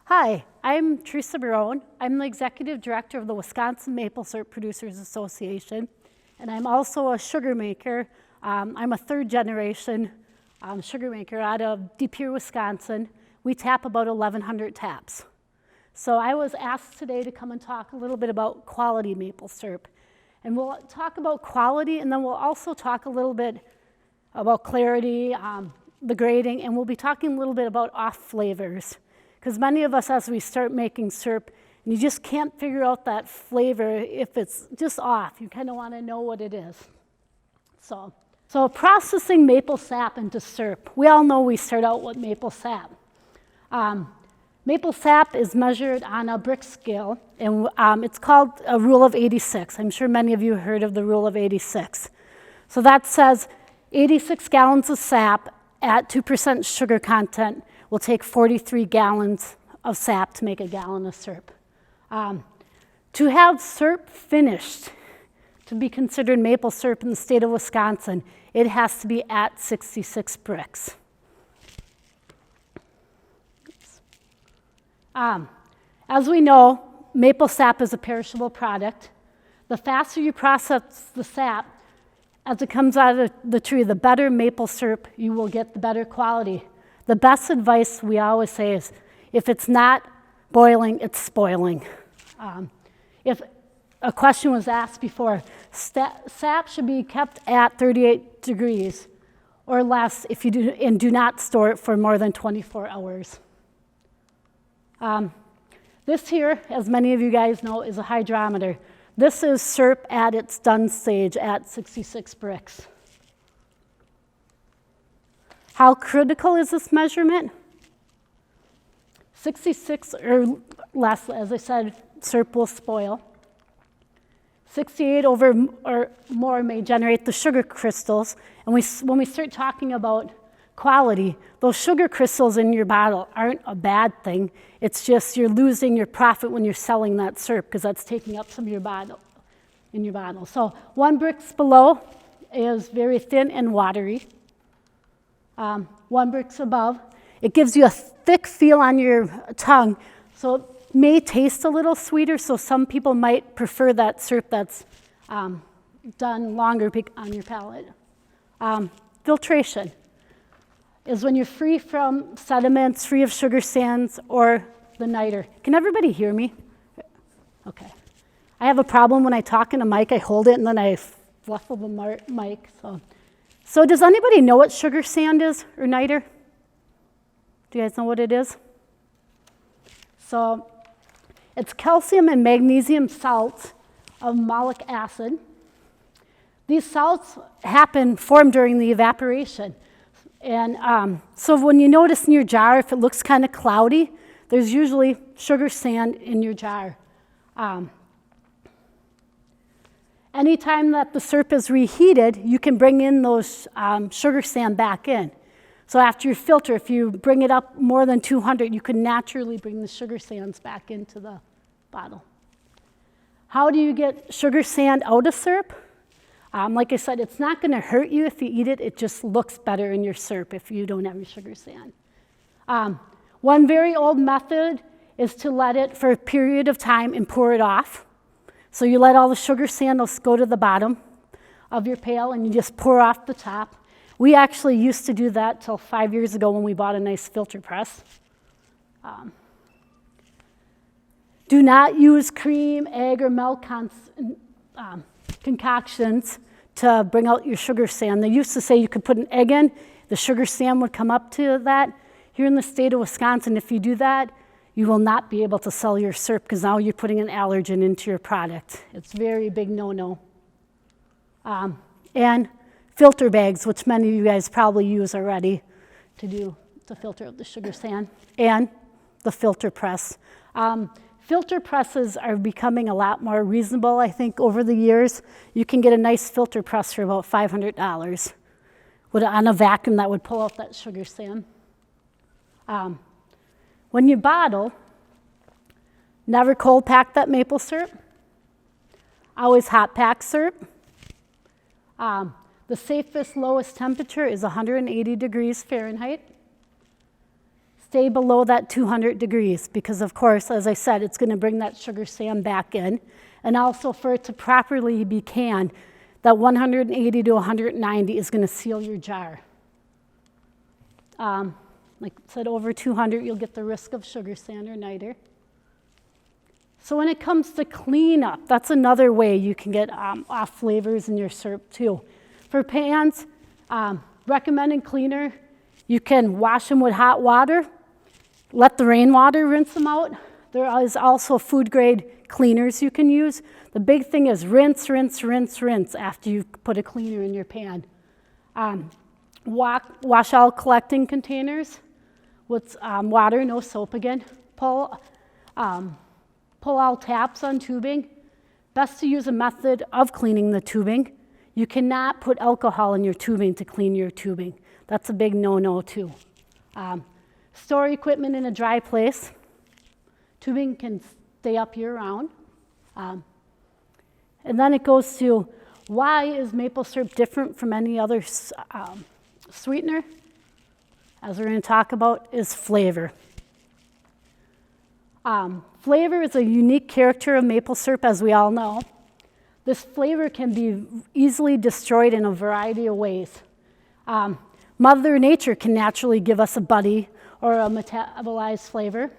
Hi, I'm Theresa Barun. I'm the Executive Director of the Wisconsin Maple Syrup Producers Association, and I'm also a sugar maker. I'm a third generation sugar maker out of De Pere, Wisconsin. We tap about 1,100 taps. So I was asked today to come and talk a little bit about quality maple syrup. And we'll talk about quality, and then we'll also talk a little bit about clarity, the grading, and we'll be talking a little bit about off flavors. Because many of us, as we start making syrup, and you just can't figure out that flavor if it's just off. You kind of want to know what it is. So processing maple sap into syrup. We all know we start out with maple sap. Maple sap is measured on a brick scale, and it's called a rule of 86. I'm sure many of you heard of the rule of 86. So that says 86 gallons of sap at 2% sugar content will take 43 gallons of sap to make a gallon of syrup. To have syrup finished, to be considered maple syrup in the state of Wisconsin, it has to be at 66 bricks. As we know, maple sap is a perishable product. The faster you process the sap as it comes out of the tree, the better maple syrup you will get, the better quality. The best advice we always say is, if it's not boiling, it's spoiling. If a question was asked before, sap should be kept at 38 degrees or less if you do not store it for more than 24 hours. This here, as many of you guys know, is a hydrometer. This is syrup at its done stage at 66 bricks. How critical is this measurement? 66 or less, as I said, syrup will spoil. 68 over or more may generate the sugar crystals. And when we start talking about quality, those sugar crystals in your bottle aren't a bad thing. It's just you're losing your profit when you're selling that syrup because that's taking up some of your bottle, in your bottle. So 1 bricks below is very thin and watery. 1 bricks above, it gives you a thick feel on your tongue, so it may taste a little sweeter, so some people might prefer that syrup that's done longer on your palate. Filtration is when you're free from sediments, free of sugar sands, or the niter. Can everybody hear me? Okay. I have a problem when I talk in a mic, I hold it and then I fluffle the mic. So does anybody know what sugar sand is, or niter? Do you guys know what it is? So it's calcium and magnesium salts of malic acid. These salts form during the evaporation. And so when you notice in your jar, if it looks kind of cloudy, there's usually sugar sand in your jar. Anytime that the syrup is reheated, you can bring in those sugar sand back in. So after you filter, if you bring it up more than 200, you can naturally bring the sugar sands back into the bottle. How do you get sugar sand out of syrup? Like I said, it's not going to hurt you if you eat it. It just looks better in your syrup if you don't have your sugar sand. One very old method is to let it for a period of time and pour it off. So you let all the sugar sands go to the bottom of your pail and you just pour off the top. We actually used to do that till 5 years ago when we bought a nice filter press. Do not use cream, egg, or milk concoctions to bring out your sugar sand. They used to say you could put an egg in, the sugar sand would come up to that. Here in the state of Wisconsin, if you do that, you will not be able to sell your syrup because now you're putting an allergen into your product. It's a very big no-no. And filter bags, which many of you guys probably use already to filter out the sugar sand, and the filter press. Filter presses are becoming a lot more reasonable, I think, over the years. You can get a nice filter press for about $500 on a vacuum that would pull out that sugar sand. When you bottle, never cold pack that maple syrup. Always hot pack syrup. The safest lowest temperature is 180 degrees Fahrenheit. stay below that 200 degrees because, of course, as I said, it's going to bring that sugar sand back in. And also for it to properly be canned, that 180 to 190 is going to seal your jar. Like I said, over 200, you'll get the risk of sugar sand or niter. So when it comes to cleanup, that's another way you can get off flavors in your syrup too. For pans, recommended cleaner, you can wash them with hot water, let the rainwater rinse them out. There is also food grade cleaners you can use. The big thing is rinse, rinse, rinse, rinse after you put a cleaner in your pan. Wash all collecting containers with water, no soap again. Pull all taps on tubing. Best to use a method of cleaning the tubing. You cannot put alcohol in your tubing to clean your tubing. That's a big no-no too. Store equipment in a dry place. Tubing can stay up year-round. And then it goes to, why is maple syrup different from any other sweetener? As we're going to talk about, is flavor. Flavor is a unique character of maple syrup, as we all know. This flavor can be easily destroyed in a variety of ways. Mother Nature can naturally give us a buddy or a metabolized flavor.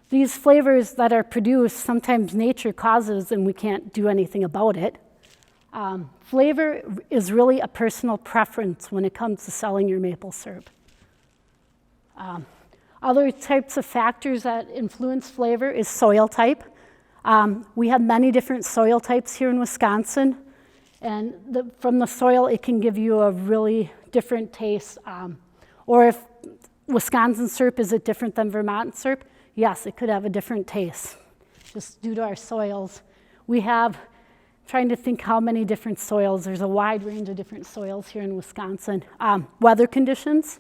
These flavors that are produced, sometimes nature causes and we can't do anything about it. Flavor is really a personal preference when it comes to selling your maple syrup. Other types of factors that influence flavor is soil type. We have many different soil types here in Wisconsin, and from the soil it can give you a really different taste. Or if Wisconsin syrup, is it different than Vermont syrup? Yes, it could have a different taste, just due to our soils. We have, trying to think how many different soils, there's a wide range of different soils here in Wisconsin. Weather conditions.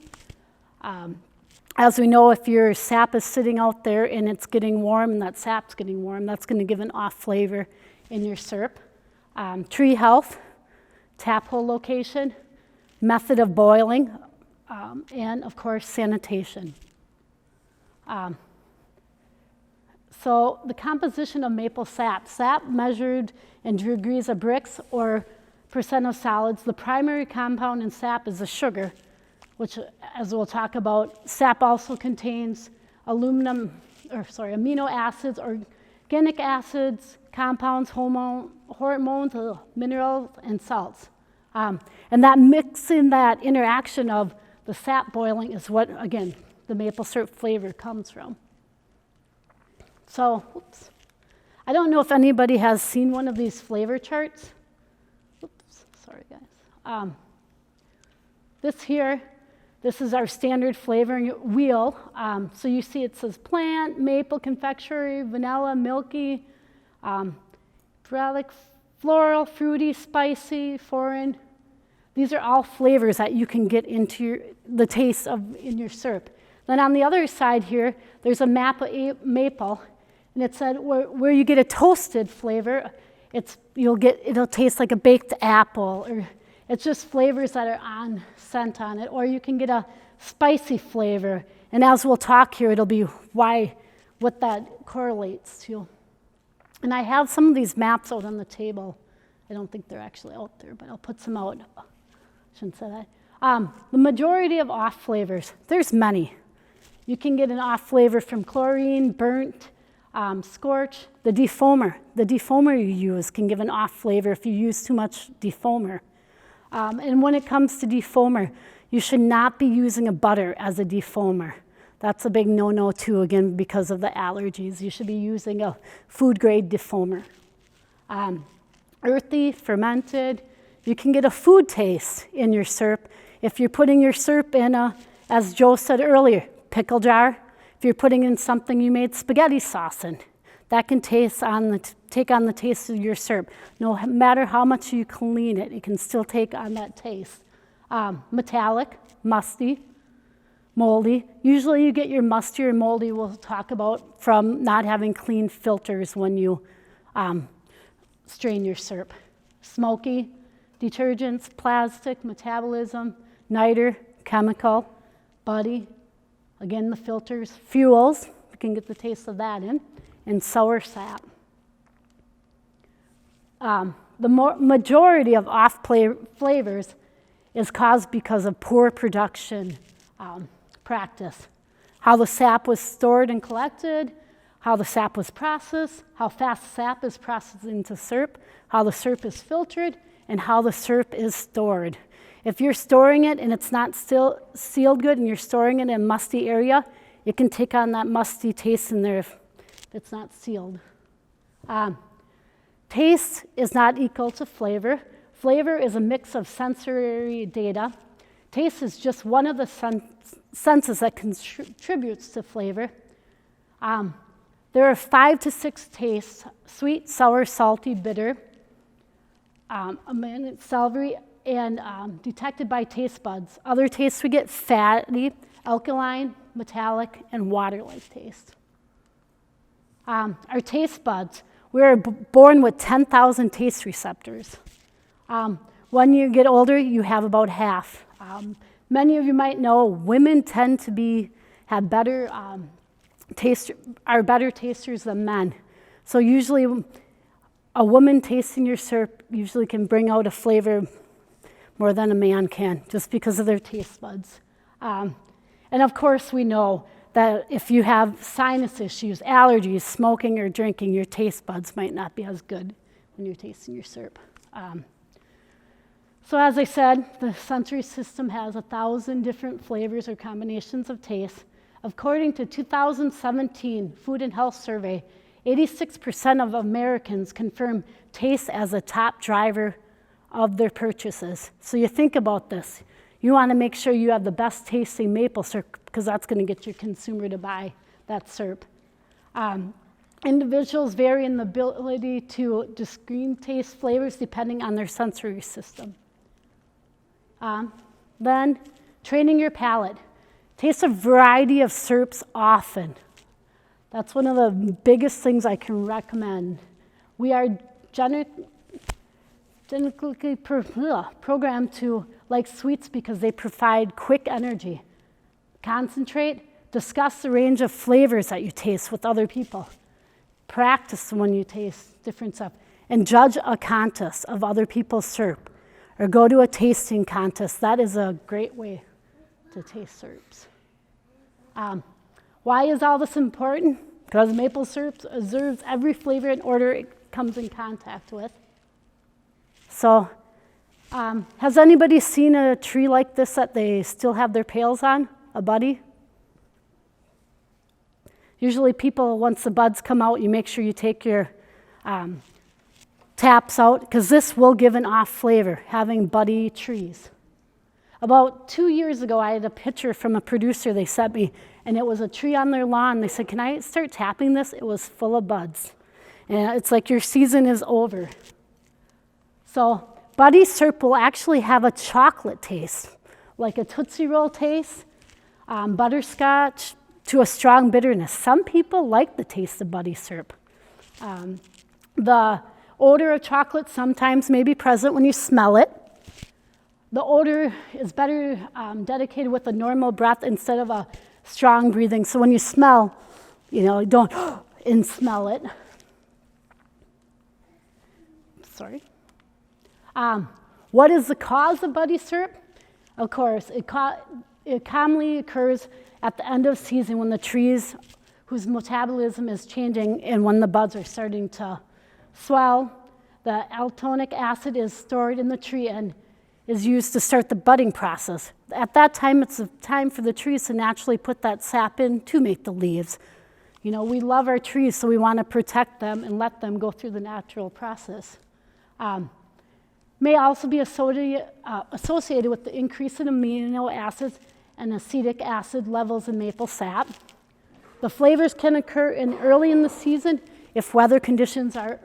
As we know, if your sap is sitting out there and it's getting warm and that sap's getting warm, that's going to give an off flavor in your syrup. Tree health, tap hole location, method of boiling, and of course sanitation. So the composition of maple sap. Sap measured in degrees of Brix or percent of solids. The primary compound in sap is the sugar, which, as we'll talk about, sap also contains amino acids, organic acids, compounds, hormones, minerals, and salts. And that mixing, that interaction of the sap boiling is what, again, the maple syrup flavor comes from. So, I don't know if anybody has seen one of these flavor charts. Sorry guys. This is our standard flavoring wheel. So you see it says plant, maple, confectionery, vanilla, milky, floral, fruity, spicy, foreign. These are all flavors that you can get into the taste of in your syrup. Then on the other side here, there's a map of maple, and it said where you get a toasted flavor, it'll taste like a baked apple, or it's just flavors that are on scent on it, or you can get a spicy flavor, and as we'll talk here, it'll be what that correlates to. And I have some of these maps out on the table. I don't think they're actually out there, but I'll put some out. Shouldn't say that. The majority of off flavors, there's many. You can get an off flavor from chlorine, burnt, Scorch, the defoamer. The defoamer you use can give an off flavor if you use too much defoamer. And when it comes to defoamer, you should not be using a butter as a defoamer. That's a big no-no too, again, because of the allergies. You should be using a food-grade defoamer. Earthy, fermented. You can get a food taste in your syrup if you're putting your syrup in as Joe said earlier, pickle jar. If you're putting in something you made spaghetti sauce in, that can take on the taste of your syrup. No matter how much you clean it, it can still take on that taste. Metallic, musty, moldy. Usually you get your musty or moldy, we'll talk about, from not having clean filters when you strain your syrup. Smokey, detergents, plastic, metabolism, niter, chemical, buddy, Again, the filters, fuels, you can get the taste of that in, and sour sap. The majority of flavors is caused because of poor production practice. How the sap was stored and collected, how the sap was processed, how fast sap is processed into syrup, how the syrup is filtered, and how the syrup is stored. If you're storing it and it's not still sealed good and you're storing it in a musty area, it can take on that musty taste in there if it's not sealed. Taste is not equal to flavor. Flavor is a mix of sensory data. Taste is just one of the senses that contributes to flavor. There are 5 to 6 tastes: sweet, sour, salty, bitter, savory, and detected by taste buds. Other tastes we get: fatty, alkaline, metallic, and water-like taste. Our taste buds, we are born with 10,000 taste receptors. When you get older, you have about half. Many of you might know women tend to have better are better tasters than men. So usually a woman tasting your syrup usually can bring out a flavor more than a man can, just because of their taste buds. And of course we know that if you have sinus issues, allergies, smoking, or drinking, your taste buds might not be as good when you're tasting your syrup. So as I said, the sensory system has 1,000 different flavors or combinations of taste. According to 2017 Food and Health Survey, 86% of Americans confirm taste as a top driver of their purchases. So you think about this. You want to make sure you have the best tasting maple syrup because that's going to get your consumer to buy that syrup. Individuals vary in the ability to discern taste flavors depending on their sensory system. Then, training your palate. Taste a variety of syrups often. That's one of the biggest things I can recommend. We are genetically programmed to like sweets because they provide quick energy. Concentrate, discuss the range of flavors that you taste with other people. Practice when you taste different stuff. And judge a contest of other people's syrup. Or go to a tasting contest. That is a great way to taste syrups. Why is all this important? Because maple syrup observes every flavor and odor it comes in contact with. So, has anybody seen a tree like this that they still have their pails on? A buddy? Usually people, once the buds come out, you make sure you take your taps out, because this will give an off flavor, having buddy trees. About 2 years ago, I had a picture from a producer they sent me, and it was a tree on their lawn. They said, "Can I start tapping this?" It was full of buds. And it's like your season is over. So buddy syrup will actually have a chocolate taste, like a Tootsie Roll taste, butterscotch, to a strong bitterness. Some people like the taste of buddy syrup. The odor of chocolate sometimes may be present when you smell it. The odor is better dedicated with a normal breath instead of a strong breathing. So when you smell, don't and smell it. Sorry. What is the cause of buddy syrup? Of course, it commonly occurs at the end of season when the trees whose metabolism is changing and when the buds are starting to swell. The altonic acid is stored in the tree and is used to start the budding process. At that time, it's a time for the trees to naturally put that sap in to make the leaves. We love our trees, so we want to protect them and let them go through the natural process. May also be associated with the increase in amino acids and acetic acid levels in maple sap. The flavors can occur early in the season if weather conditions are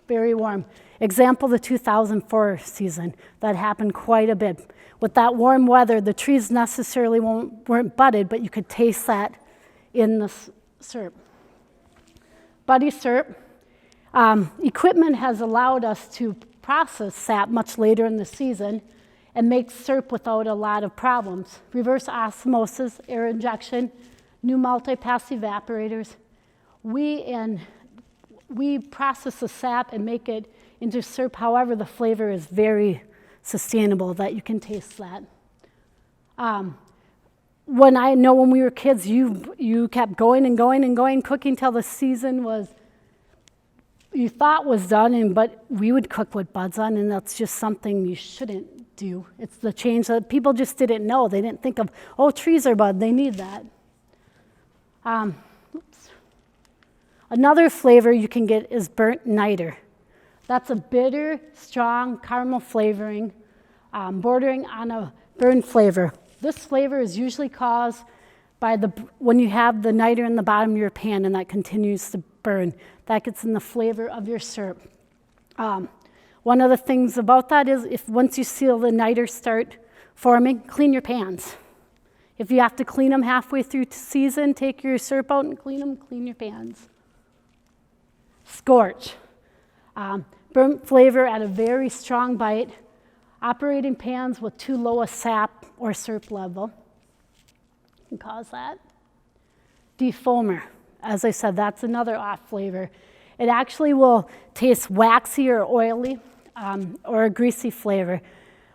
very warm. Example, the 2004 season, that happened quite a bit. With that warm weather, the trees necessarily weren't budded, but you could taste that in the syrup. Buddy syrup. Equipment has allowed us to process sap much later in the season, and make syrup without a lot of problems. Reverse osmosis, air injection, new multi-pass evaporators. We process the sap and make it into syrup. However, the flavor is very sustainable, that you can taste that. When we were kids, you kept going and going and going, cooking till the season you thought was done, but we would cook with buds on, and that's just something you shouldn't do. It's the change that people just didn't know. They didn't think of, oh, trees are bud, they need that. Another flavor you can get is burnt niter. That's a bitter, strong caramel flavoring, bordering on a burnt flavor. This flavor is usually caused by when you have the niter in the bottom of your pan and that continues to burn. That gets in the flavor of your syrup. One of the things about that is once you see the niter start forming, clean your pans. If you have to clean them halfway through season, take your syrup out and clean them, clean your pans. Scorch. Burnt flavor at a very strong bite. Operating pans with too low a sap or syrup level can cause that. Defoamer. As I said, that's another off flavor. It actually will taste waxy or oily or a greasy flavor.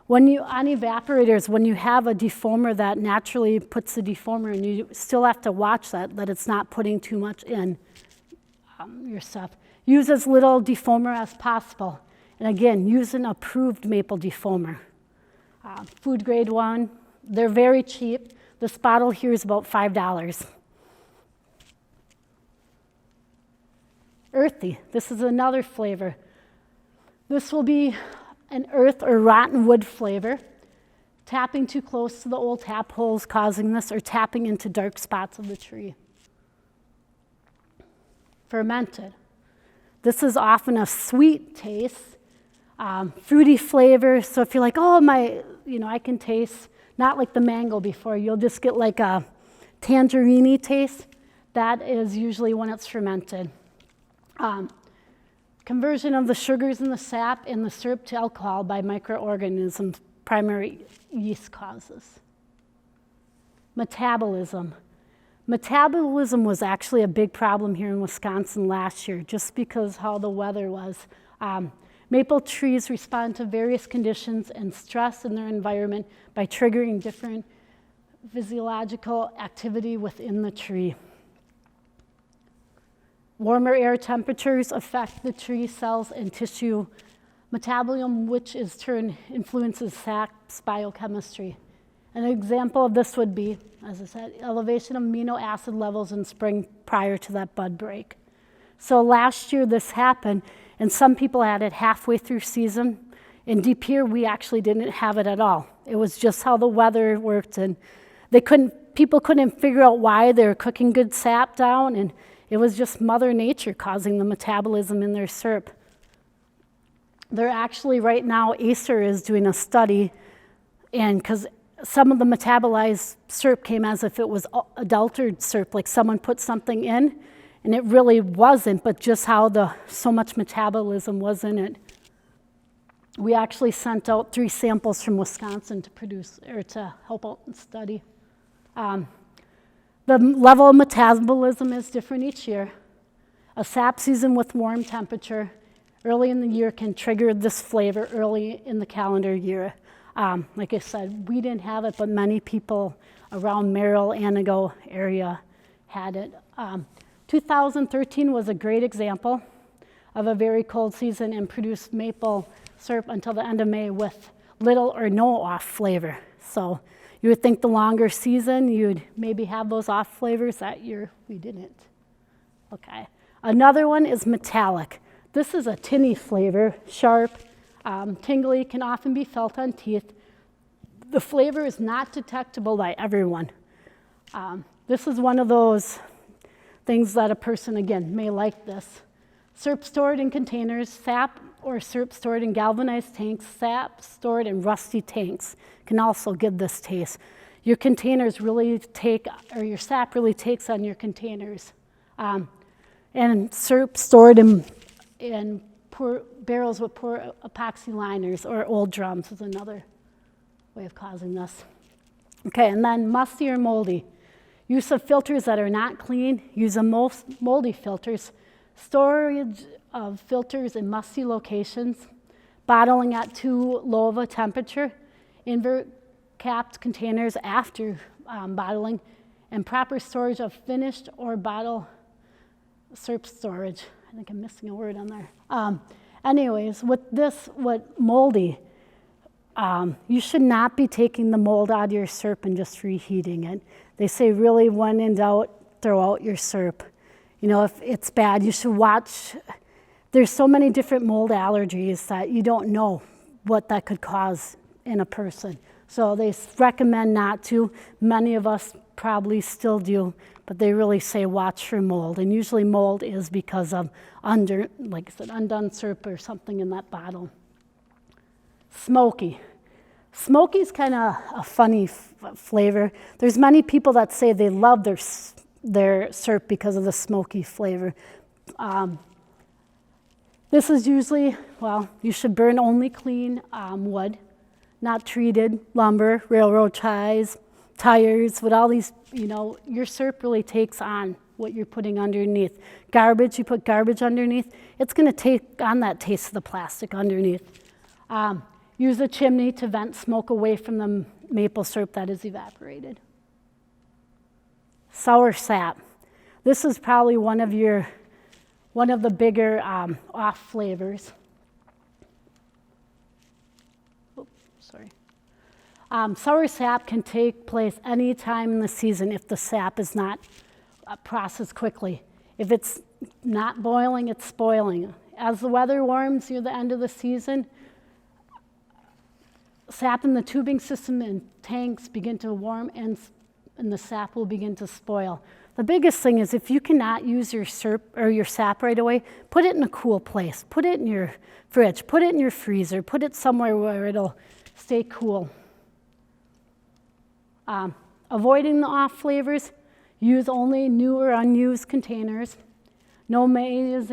On evaporators, when you have a defoamer that naturally puts the defoamer in, you still have to watch that it's not putting too much in your stuff. Use as little defoamer as possible. And again, use an approved maple defoamer. Food grade one, they're very cheap. This bottle here is about $5. Earthy, this is another flavor. This will be an earth or rotten wood flavor. Tapping too close to the old tap holes causing this, or tapping into dark spots of the tree. Fermented. This is often a sweet taste, fruity flavor. So if you're like, oh, I can taste, not like the mango before, you'll just get like a tangerine taste. That is usually when it's fermented. Conversion of the sugars in the sap and the syrup to alcohol by microorganisms, primary yeast causes. Metabolism. Metabolism was actually a big problem here in Wisconsin last year, just because how the weather was. Maple trees respond to various conditions and stress in their environment by triggering different physiological activity within the tree. Warmer air temperatures affect the tree cells and tissue metabolism, which in turn influences sap's biochemistry. An example of this would be, as I said, elevation of amino acid levels in spring prior to that bud break. So last year this happened, and some people had it halfway through season. In deep here, we actually didn't have it at all. It was just how the weather worked, and people couldn't figure out why they were cooking good sap down, and it was just Mother Nature causing the metabolism in their syrup. They're actually, right now, Acer is doing a study, and because some of the metabolized syrup came as if it was adulterated syrup, like someone put something in, and it really wasn't, but just how so much metabolism was in it. We actually sent out 3 samples from Wisconsin to help out and study. The level of metabolism is different each year. A sap season with warm temperature early in the year can trigger this flavor early in the calendar year. Like I said, we didn't have it, but many people around Merrill, Anago area had it. 2013 was a great example of a very cold season and produced maple syrup until the end of May with little or no off flavor. So you would think the longer season, you'd maybe have those off flavors. That year, we didn't. Okay. Another one is metallic. This is a tinny flavor, sharp, tingly, can often be felt on teeth. The flavor is not detectable by everyone. This is one of those things that a person, again, may like this. Syrup stored in containers, sap or syrup stored in galvanized tanks, sap stored in rusty tanks can also give this taste. Your containers really your sap really takes on your containers. And syrup stored in poor barrels with poor epoxy liners or old drums is another way of causing this. Okay, and then musty or moldy. Use of filters that are not clean. Use of moldy filters. Storage of filters in musty locations. Bottling at too low of a temperature. Invert capped containers after bottling. And proper storage of finished or bottle syrup storage. I think I'm missing a word on there. Anyways, with this, what moldy, you should not be taking the mold out of your syrup and just reheating it. They say really when in doubt, throw out your syrup. You know, if it's bad, you should watch. There's so many different mold allergies that you don't know what that could cause in a person. So they recommend not to. Many of us probably still do, but they really say watch for mold. And usually mold is because of like I said, undone syrup or something in that bottle. Smokey. Smokey's kind of a funny flavor. There's many people that say they love their syrup because of the smoky flavor. This is usually, well, you should burn only clean wood, not treated lumber, railroad ties, tires, with all these, you know, your syrup really takes on what you're putting underneath. Garbage, you put garbage underneath, it's going to take on that taste of the plastic underneath. Use a chimney to vent smoke away from the maple syrup that is evaporated. Sour sap. This is probably one of the bigger off flavors. Oops, sorry. Sour sap can take place any time in the season if the sap is not processed quickly. If it's not boiling, it's spoiling. As the weather warms near the end of the season, sap in the tubing system and tanks begin to warm and the sap will begin to spoil. The biggest thing is if you cannot use your syrup or your sap right away, put it in a cool place. Put it in your fridge, put it in your freezer, put it somewhere where it'll stay cool. Avoiding the off flavors, use only new or unused containers. No mayonnaise,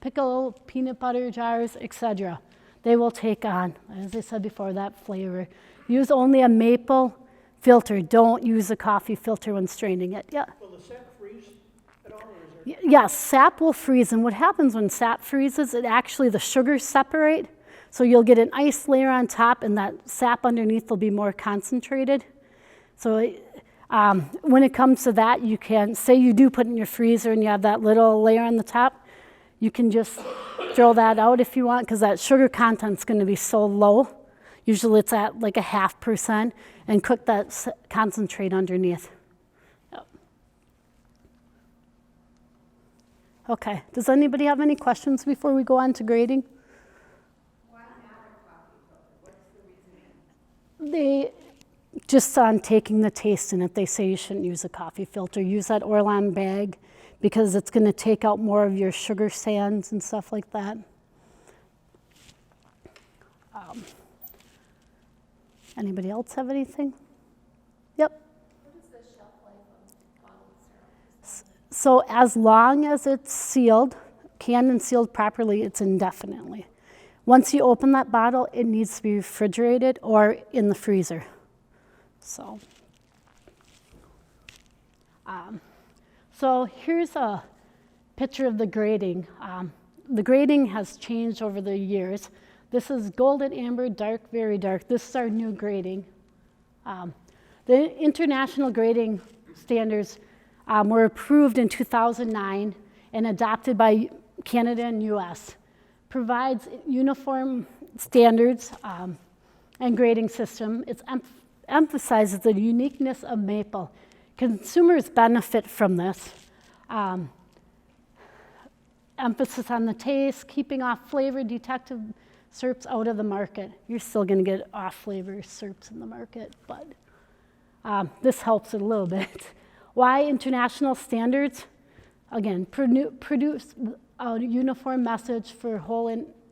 pickle, peanut butter jars, etc. They will take on, as I said before, that flavor. Use only a maple filter. Don't use a coffee filter when straining it. Yeah. Will the sap freeze at all? Or is there... Yes, sap will freeze. And what happens when sap freezes, the sugars separate. So you'll get an ice layer on top and that sap underneath will be more concentrated. So when it comes to that, you can, say you do put it in your freezer and you have that little layer on the top, you can just throw that out if you want because that sugar content's going to be so low. Usually it's at like 0.5% and cook that concentrate underneath. Yep. Okay, does anybody have any questions before we go on to grading? Why not a coffee filter? What's the reasoning? Just on taking the taste in it, they say you shouldn't use a coffee filter. Use that Orlan bag because it's going to take out more of your sugar sands and stuff like that. Anybody else have anything? Yep. What is the shelf life of bottled syrup? So as long as it's sealed, canned and sealed properly, it's indefinitely. Once you open that bottle, it needs to be refrigerated or in the freezer. So here's a picture of the grading. The grading has changed over the years. This is golden amber, dark, very dark. This is our new grading. The international grading standards were approved in 2009 and adopted by Canada and US. Provides uniform standards and grading system. It emphasizes the uniqueness of maple. Consumers benefit from this. Emphasis on the taste, keeping off flavor detective syrups out of the market. You're still going to get off flavor syrups in the market, but this helps it a little bit. Why international standards? Again, produce a uniform message for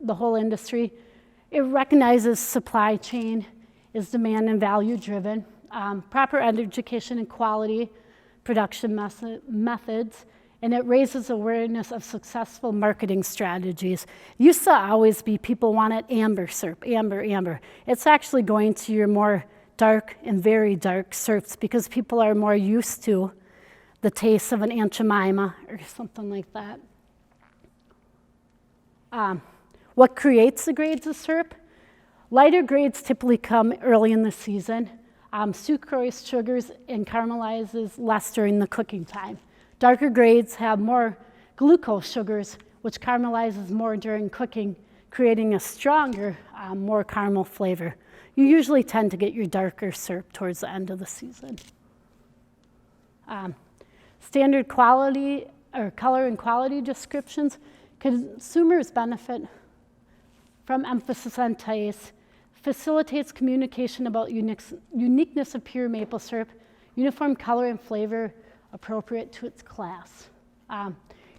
the whole industry. It recognizes supply chain is demand and value driven. Proper education and quality production methods, and it raises awareness of successful marketing strategies. It used to always be people wanted amber syrup, amber, amber. It's actually going to your more dark and very dark syrups because people are more used to the taste of an Aunt Jemima or something like that. What creates the grades of syrup? Lighter grades typically come early in the season. Sucrose sugars and caramelizes less during the cooking time. Darker grades have more glucose sugars, which caramelizes more during cooking, creating a stronger, more caramel flavor. You usually tend to get your darker syrup towards the end of the season. Standard quality or color and quality descriptions. Consumers benefit from emphasis on taste, facilitates communication about uniqueness of pure maple syrup, uniform color and flavor appropriate to its class.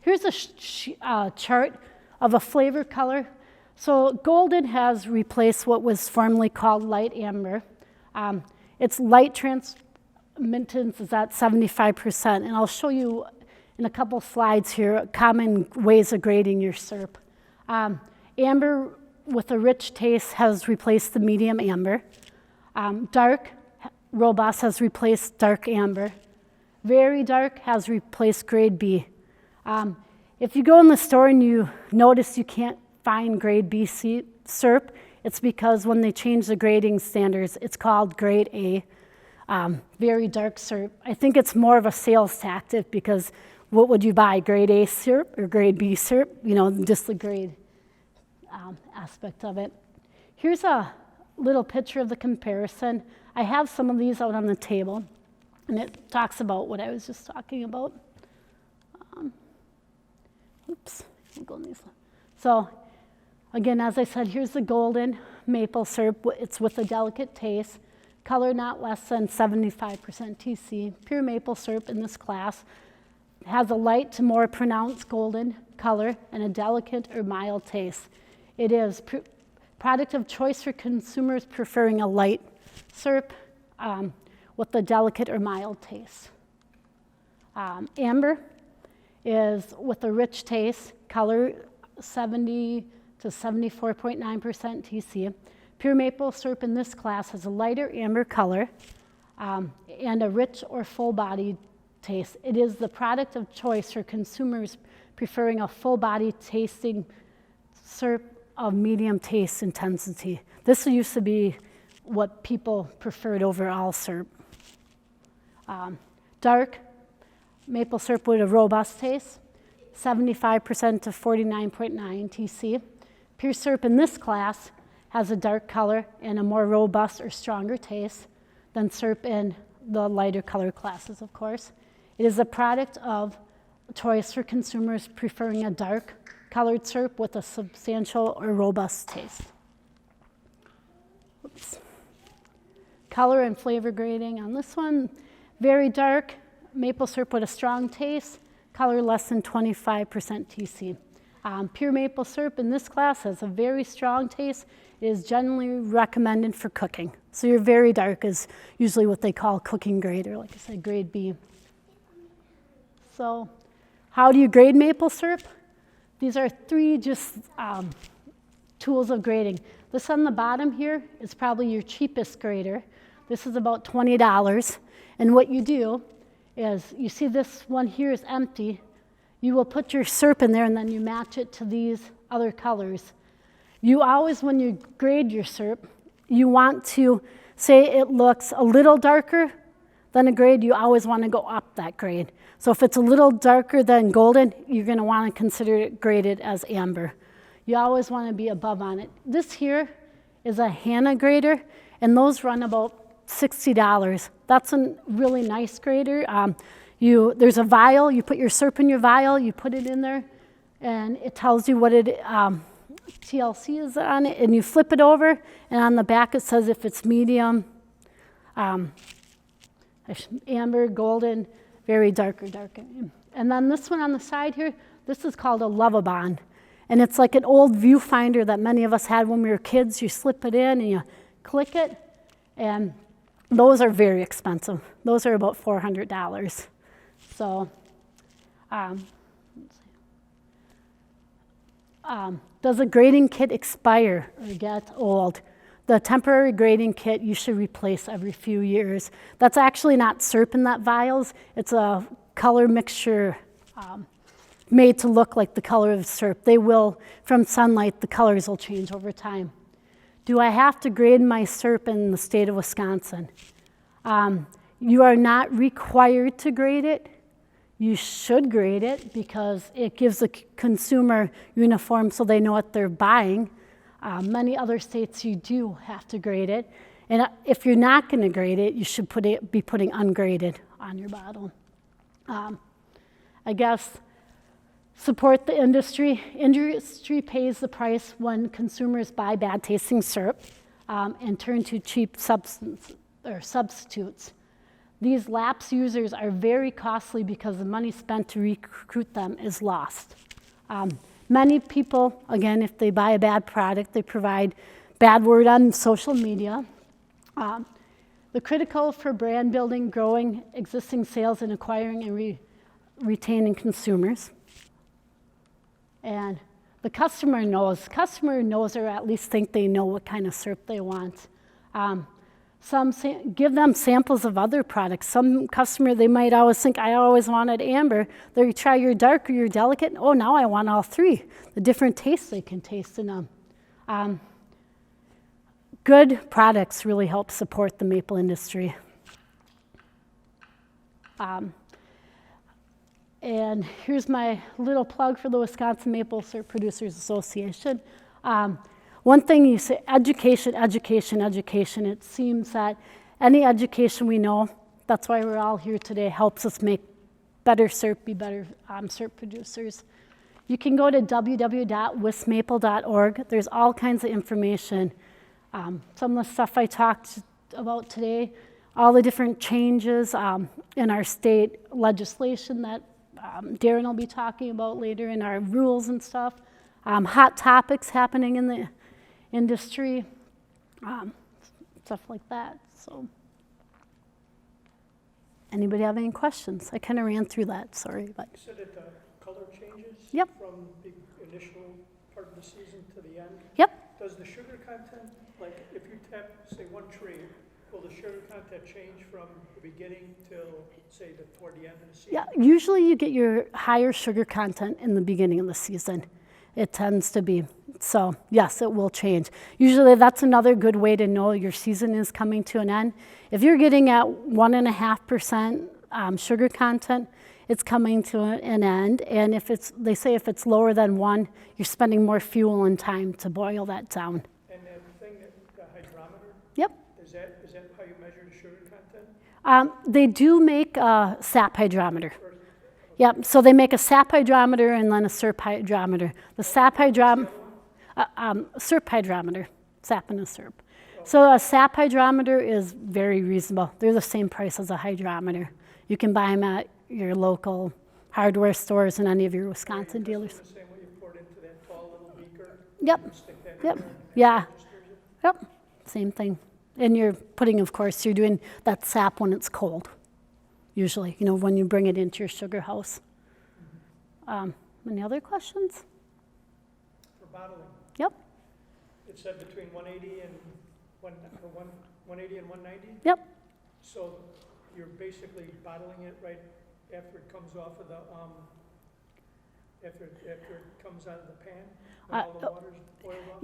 Here's a chart of a flavor color. So golden has replaced what was formerly called light amber. Its light transmittance is at 75%, and I'll show you in a couple slides here common ways of grading your syrup. Amber with a rich taste has replaced the medium amber. Dark, robust has replaced dark amber. Very dark has replaced grade B. If you go in the store and you notice you can't find grade B syrup, it's because when they change the grading standards, it's called grade A, very dark syrup. I think it's more of a sales tactic because what would you buy, grade A syrup or grade B syrup? You know, just the grade aspect of it. Here's a little picture of the comparison. I have some of these out on the table, and it talks about what I was just talking about. Oops, we'll go in these. So, again, as I said, here's the golden maple syrup. It's with a delicate taste. Color not less than 75% TC. Pure maple syrup in this class has a light to more pronounced golden color and a delicate or mild taste. It is product of choice for consumers preferring a light syrup with a delicate or mild taste. Amber is with a rich taste, color 70 to 74.9% TC. Pure maple syrup in this class has a lighter amber color and a rich or full-bodied taste. It is the product of choice for consumers preferring a full-body tasting syrup of medium taste intensity. This used to be what people preferred over all syrup. Dark maple syrup with a robust taste, 75% to 49.9 TC. Pure syrup in this class has a dark color and a more robust or stronger taste than syrup in the lighter color classes, of course. It is a product of choice for consumers preferring a dark colored syrup with a substantial or robust taste. Oops. Color and flavor grading on this one, very dark maple syrup with a strong taste, color less than 25% TC. Pure maple syrup in this class has a very strong taste. It is generally recommended for cooking. So your very dark is usually what they call cooking grade, or like I said, grade B. So how do you grade maple syrup? These are three just tools of grading. This on the bottom here is probably your cheapest grader. This is about $20. And what you do is, you see this one here is empty. You will put your syrup in there and then you match it to these other colors. You always, when you grade your syrup, you want to say it looks a little darker than a grade, you always want to go up that grade. So if it's a little darker than golden, you're going to want to consider it graded as amber. You always want to be above on it. This here is a Hannah grader, and those run about $60. That's a really nice grader. There's a vial, you put your syrup in your vial, you put it in there, and it tells you what TLC is on it, and you flip it over, and on the back it says if it's medium, amber, golden, very darker. And then this one on the side here, this is called a Lovabond. And it's like an old viewfinder that many of us had when we were kids. You slip it in and you click it, and those are very expensive. Those are about $400. So let's see. Does a grading kit expire or get old? The temporary grading kit you should replace every few years. That's actually not syrup in that vials. It's a color mixture made to look like the color of syrup. They will, from sunlight, the colors will change over time. Do I have to grade my syrup in the state of Wisconsin? You are not required to grade it. You should grade it because it gives the consumer uniform so they know what they're buying. Many other states you do have to grade it. And if you're not going to grade it, you should be putting ungraded on your bottle. I guess support the industry. Industry pays the price when consumers buy bad tasting syrup and turn to cheap substitutes. These lapsed users are very costly because the money spent to recruit them is lost. Many people, again, if they buy a bad product, they provide bad word on social media. The critical for brand building, growing existing sales, and acquiring and retaining consumers. And the customer knows or at least think they know what kind of syrup they want. Give them samples of other products. Some customer, they might always think, I always wanted amber. They try your dark or your delicate. Oh, now I want all three. The different tastes they can taste in them. Good products really help support the maple industry. And here's my little plug for the Wisconsin Maple Syrup Producers Association. One thing you say, education, education, education. It seems that any education we know, that's why we're all here today, helps us make better syrup, be better syrup producers. You can go to www.wismaple.org. There's all kinds of information. Some of the stuff I talked about today, all the different changes in our state legislation that Darren will be talking about later in our rules and stuff. Hot topics happening in the industry, stuff like that. So, anybody have any questions? I kind of ran through that, sorry. But. You said that the color changes Yep. from the initial part of the season to the end? Yep. Does the sugar content, like if you tap, say, one tree, will the sugar content change from the beginning till, say, toward the end of the season? Yeah, usually you get your higher sugar content in the beginning of the season. It tends to be. So, yes, it will change. Usually that's another good way to know your season is coming to an end. If you're getting at 1.5% sugar content, it's coming to an end. And they say if it's lower than 1, you're spending more fuel and time to boil that down. And the thing, the hydrometer? Yep. Is that how you measure the sugar content? They do make a sap hydrometer. Yep, so they make a sap hydrometer and then a syrup hydrometer. The sap hydrometer, syrup hydrometer, sap and a syrup. So a sap hydrometer is very reasonable. They're the same price as a hydrometer. You can buy them at your local hardware stores and any of your Wisconsin dealers. The same way you pour it into that tall little beaker? Yep, Stick that yep, in there and yeah, registers it? yep, same thing. And you're putting, of course, you're doing that sap when it's cold, usually, when you bring it into your sugar house. Any other questions? For bottling, Yep, it said between 180 and 190? yep. So you're basically bottling it right after it comes off of the, after it comes out of the pan? When all the water's boiled off?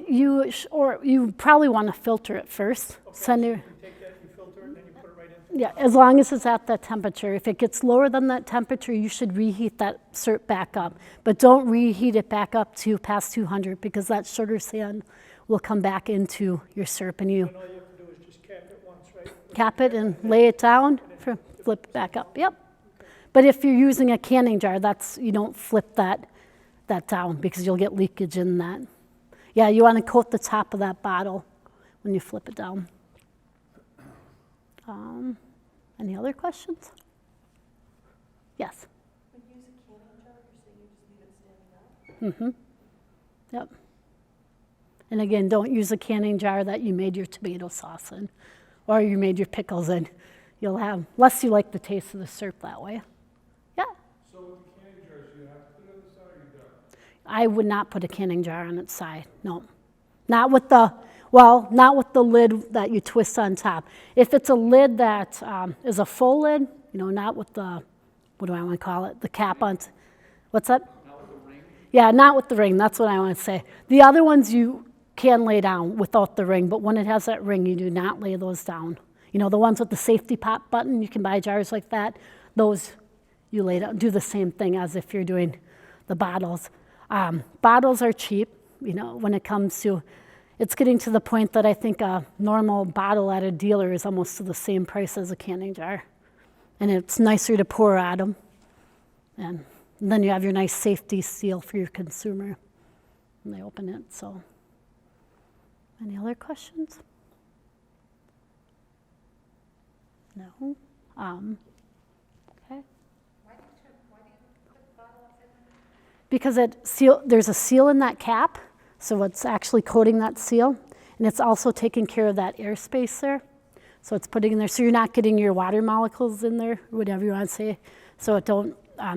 You probably want to filter it first. Okay, so Send you your, take that, you filter it, and then you put it right into yeah, as long as it's at that temperature. If it gets lower than that temperature, you should reheat that syrup back up. But don't reheat it back up to past 200 because that sugar sand will come back into your syrup and you And all you have to do is just cap it once, right? cap it and lay it down, flip it back up. Yep. But if you're using a canning jar, you don't flip that down because you'll get leakage in that. Yeah, you want to coat the top of that bottle when you flip it down. Any other questions? Yes. When you use a canning jar, you're saying you just leave it standing up? Mm-hmm. Yep. And again, don't use a canning jar that you made your tomato sauce in or you made your pickles in. You'll have, unless you like the taste of the syrup that way. Yeah. So with the canning jar, I would not put a canning jar on its side, no. Not with the lid that you twist on top. If it's a lid that is a full lid, not with the, what do I want to call it, the cap on, what's that? Not with the ring? Yeah, not with the ring, that's what I want to say. The other ones you can lay down without the ring, but when it has that ring, you do not lay those down. The ones with the safety pop button, you can buy jars like that, those you lay down, do the same thing as if you're doing the bottles. Bottles are cheap, when it comes to, it's getting to the point that I think a normal bottle at a dealer is almost to the same price as a canning jar. And it's nicer to pour at them. And then you have your nice safety seal for your consumer when they open it, so. Any other questions? No? Okay. Why do you put the bottle upside down? Because there's a seal in that cap, so it's actually coating that seal, and it's also taking care of that airspace there. So it's putting in there, so you're not getting your water molecules in there, whatever you want to say, so it don't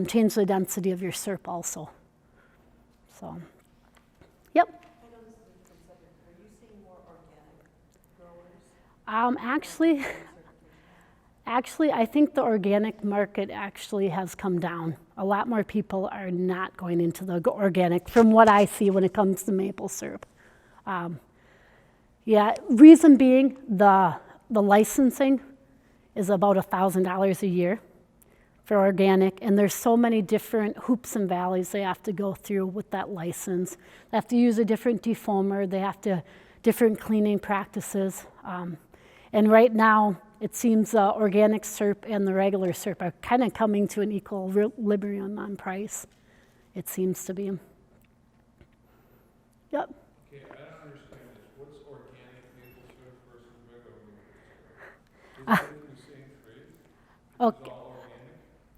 change the density of your syrup also. So, yep. I know this is considered. Are you seeing more organic growers? Actually, I think the organic market actually has come down. A lot more people are not going into the organic, from what I see when it comes to maple syrup. Reason being, the licensing is about $1,000 a year for organic, and there's so many different hoops and valleys they have to go through with that license. They have to use a different defoamer. They have to different cleaning practices. And right now, it seems organic syrup and the regular syrup are kind of coming to an equilibrium on price. It seems to be. Yep. Okay, I don't understand this. What's organic maple syrup versus regular maple syrup? Is it the same trade? Okay. Is it all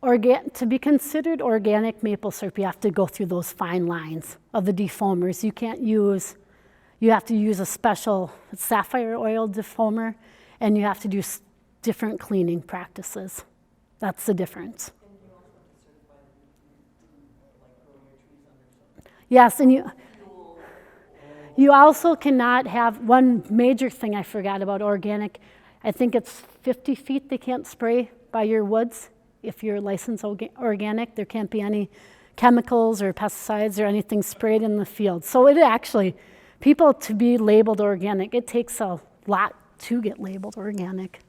organic? To be considered organic maple syrup, you have to go through those fine lines of the defoamers. You have to use a special sapphire oil defoamer, and you have to do different cleaning practices. That's the difference. And you also have to certify that you grow your trees under some Yes, and fuel. you also cannot have, one major thing I forgot about organic, I think it's 50 feet they can't spray by your woods. If you're licensed organic, there can't be any chemicals or pesticides or anything sprayed in the field. So it actually, people to be labeled organic, it takes a lot to get labeled organic.